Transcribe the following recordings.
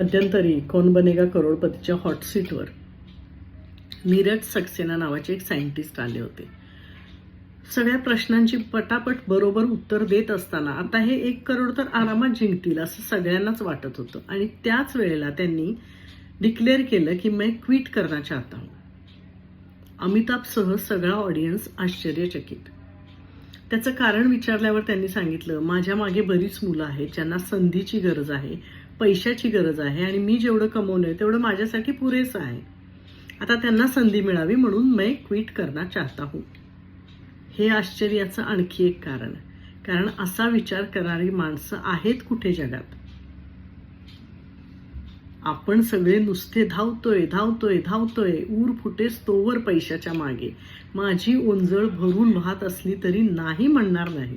मध्यंतरी कौन बनेगा करोडपतीच्या हॉट सीटवर नीरज सक्सेना नावाचे एक सायंटिस्ट आले होते. सगळ्या प्रश्नांची पटापट बरोबर उत्तर देत असताना आता हे 1 करोड तर आरामात जिंकतील असं सगळ्यांनाच वाटत होतं. आणि त्याच वेळेला त्यांनी डिक्लेअर केलं की मैं क्विट करना चाहता हूं. अमिताभसह सगळा ऑडियन्स आश्चर्यचकित. त्याचं कारण विचारल्यावर त्यांनी सांगितलं, माझ्या मागे बरीच मुलं आहेत ज्यांना संधीची गरज आहे, पैशाची गरज आहे आणि मी जेवढं कमवलंय तेवढं माझ्यासाठी पुरेसं आहे. आता त्यांना संधी मिळावी म्हणून मैं क्विट करना चाहता हूं. हे आश्चर्याचं आणखी एक कारण असा विचार करणारी माणसं आहेत कुठे जगात. आपण सगळे नुसते धावतोय धावतोय धावतोय, ऊर फुटेस तोवर पैशाच्या मागे. माझी ओंजळ भरून वाहत असली तरी नाही म्हणणार नाही.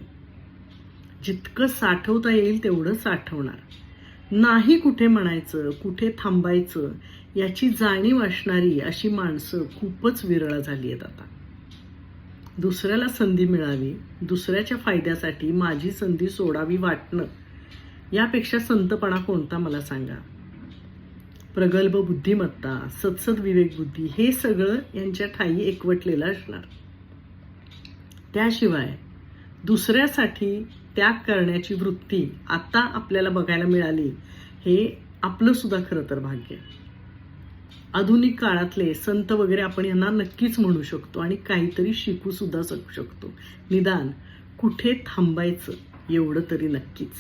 जितकं साठवता येईल तेवढं साठवणार नाही. कुठे म्हणायचं, कुठे थांबायचं याची जाणीव असणारी अशी माणसं खूपच विरळ झाली आहेत आता. दुसऱ्याला संधी मिळावी, दुसऱ्याच्या फायद्यासाठी माझी संधी सोडावी वाटणं यापेक्षा संतपणा कोणता मला सांगा. प्रगल्भ बुद्धिमत्ता, सत्सद विवेक बुद्धी हे सगळं यांच्या ठाई एकवटलेलं असणार. त्याशिवाय दुसऱ्यासाठी त्याग करण्याची वृत्ती आता आपल्याला बघायला मिळाली हे आपलं सुद्धा खरं तर भाग्य. आधुनिक काळातले संत वगैरे आपण यांना नक्कीच म्हणू शकतो आणि काहीतरी शिकू सुद्धा शकतो. निदान कुठे थांबायचं एवढं तरी नक्कीच.